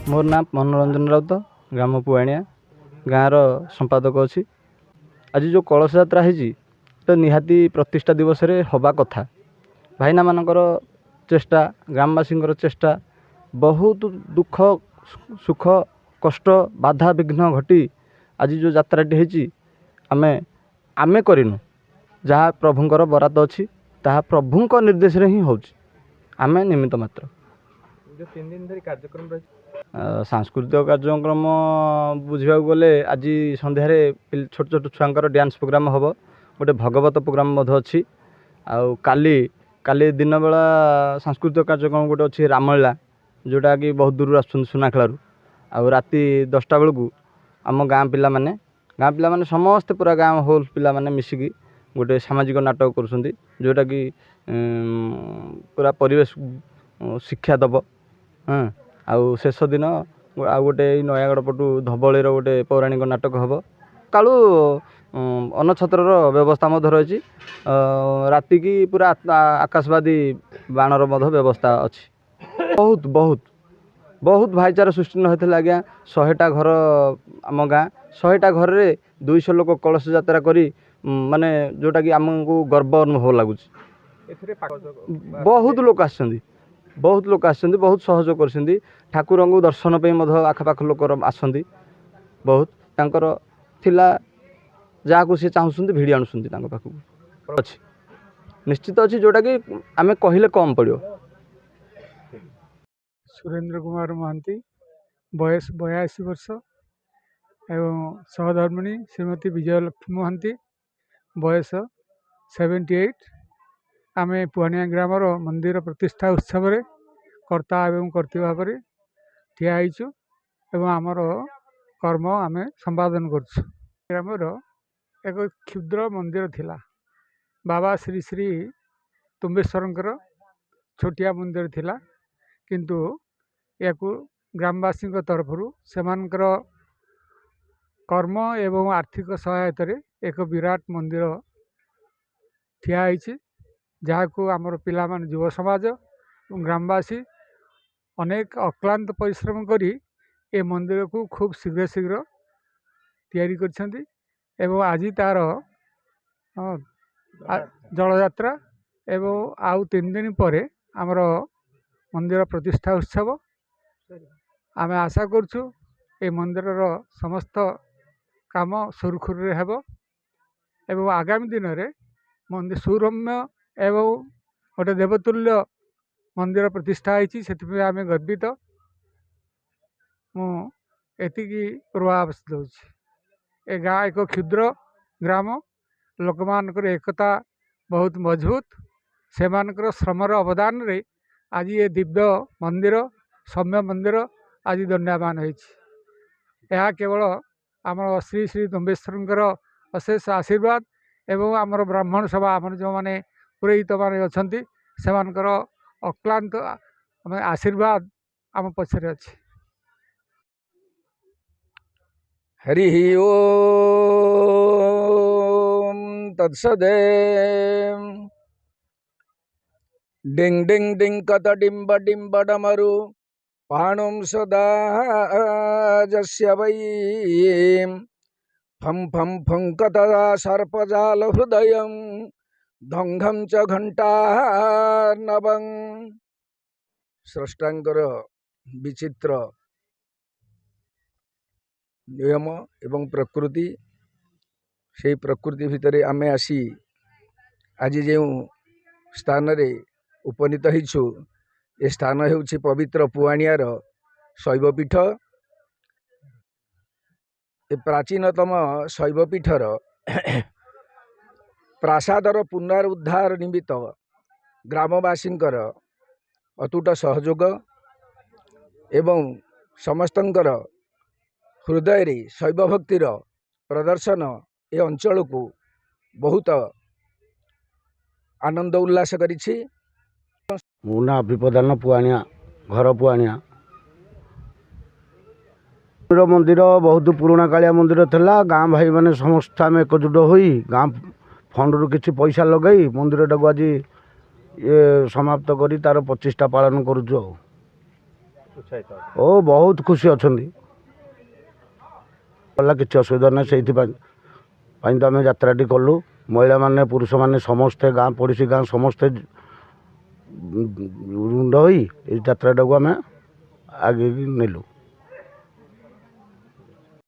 मोर नाम मनोरंजन राउत, ग्राम पुआणिया गाँव संपादक अच्छी। आज जो कलश यात्रा है तो निहाती प्रतिष्ठा दिवस रे हवा कथा। भाईना मानकर चेष्टा, ग्रामवासी चेष्टा, बहुत दुख सुख कष्ट बाधा विघ्न घटी आज जो यात्राटी है आमे आमे करिनु, जहाँ प्रभुंकर बरात अच्छी ताहा प्रभुंक निर्देश रे ही होची, आमे निमित्त मात्र। जो 3 दिन धरी कार्यक्रम रही सांस्कृतिक कार्यक्रम बुझा गले आज सन्धार छोट छोट छुआंकर डांस प्रोग्राम हम, गोटे भगवत प्रोग्राम अच्छी। काली काली दिन बेला सांस्कृतिक कार्यक्रम गोटे अच्छी रामलीला, जोटा कि बहुत दूर आस सुनाखेलू। राति 10टा बेलू आम गाँ पिला माने समस्ते पूरा गाँव होल पिला माने मिसिकी गोटे सामाजिक नाटक करुँच, जोटा कि पूरा परिवेश शिक्षा दब। हाँ, आउ शेष दिन आ गोटे नयागढ़ पटू धबलीर गोटे पौराणिक नाटक हम। कालू अन्नछत्र व्यवस्था रही, राति की पूरा आकाशवादी बाणर व्यवस्था अच्छी। बहुत बहुत बहुत भाईचारा सृष्टि होता आज्ञा। 100टा घर आम गाँ, 100टा घर रे 200 लोक कलश यात्रा करी, माने जोटा कि आमको गर्व अनुभव लगुच। बहुत लोक आसछन्ती, बहुत लोक आसछन्ती, बहुत सहयोग करछन्ती। ठाकुर को दर्शन पे आखपाख लोक आसछन्ती। बहुत तांकर थिला जहाँ सी चाहूँ भिड़ी आणुछन्ती तांको पाखु अच्छी, निश्चित अच्छी, जोटा कि आमे कहले कम पड़ो। सुरेंद्र कुमार महांती, बयस 82 वर्ष एवं सहधर्मिणी श्रीमती विजयलक्ष्मी महांती, बयस 78। आमे पुआनिया ग्रामर मंदिर प्रतिष्ठा उत्सव रे कर्ता एवं कर्ती भाव में ठिया एवं आमर कर्म आमे संपादन कर। ग्रामर एक क्षुद्र मंदिर थिला, बाबा श्री श्री तुम्बेश्वर छोटिया मंदिर थिला, किंतु याकू ग्रामवासी तरफ से कर्म एवं आर्थिक सहायता रे एक विराट मंदिर ठिया जहाँ को आमर पिला मान युव समाज और ग्रामवासी अनेक अक्लांत परिश्रम करी ए मंदिर को खूब शीघ्र शीघ्र तैयारी करछन्ती। एवं आज तार जल यात्रा एवं आउ 3 दिन पर आमर मंदिर प्रतिष्ठा उत्सव। आमे आशा करछु ए मंदिर समस्त काम सुरखुर हेब एवं आगामी दिन में मंदिर सुरम्य एवं ଗୋଟେ ଦେବତୁଲ୍ୟ ମନ୍ଦିର ପ୍ରତିଷ୍ଠା ହେଇଛି, ସେଥିପାଇଁ ଆମେ ଗର୍ବିତ। ମୁଁ ଏତିକି ପୂର୍ବାଭାସ ଦେଉଛି। ଏ ଗାଁ ଏକ କ୍ଷୁଦ୍ର ଗ୍ରାମ, ଲୋକମାନଙ୍କର ଏକତା ବହୁତ ମଜବୁତ। ସେମାନଙ୍କର ଶ୍ରମର ଅବଦାନରେ ଆଜି ଏ ଦିବ୍ୟ ମନ୍ଦିର, ସୌମ୍ୟ ମନ୍ଦିର ଆଜି ଦଣ୍ଡାୟମାନ ହେଇଛି। ଏହା କେବଳ ଆମର ଶ୍ରୀ ଶ୍ରୀ ଦମ୍ବେଶ୍ୱରଙ୍କର ଅଶେଷ ଆଶୀର୍ବାଦ ଏବଂ ଆମର ବ୍ରାହ୍ମଣ ସଭା, ଆମର ଯେଉଁମାନେ ପୁରୋହିତମାନେ ଅଛନ୍ତି, ସେମାନଙ୍କର ଅକ୍ଲାନ୍ତ ଆଶୀର୍ବାଦ ଆମ ପଛରେ ଅଛି। हरि ओम तत्सदे डिंग डिंग डिंग कत डिंब डिंब डमरु पाणुं सदा जस्य वै फं फं फं कतदा सर्पजाल हृदयं धंघं च घंटार्णवं स्रष्टांकर विचित्र नियम एवं प्रकृति, से प्रकृति भितर आमे आसी आज जो स्थान रे उपनीत होइछु, ए स्थान हेउछि पवित्र पुआणियार शैवपीठ। ए प्राचीनतम शैवपीठर प्रासादर पुनरुद्धार निमित्त ग्रामवासींकर अतुट सहयोग एवं समस्तंकर हृदय रे शैव भक्तिर प्रदर्शन ए अंचल को बहुत आनंद उल्लास करिछि। मो ना विपदान पुआणिया, घर पुआणिया मंदिर बहुत पुराणा कालिया मंदिर थिला। गाँ भाई माने समस्त आम एकजुट होई गाँ फंड रु किछि पैसा लगई मंदिर टाको आज ये समाप्त करी तार 25टा पालन करूछु। ओ बहुत खुशी अछंदी, किसी असुविधा ना, से तो आम यात्राटी कलु। महिला माने पुरुष माने समस्ते गाँ पड़ोसी गाँ समस्ते रुंड हो यात्रा टाक आगे नेलु।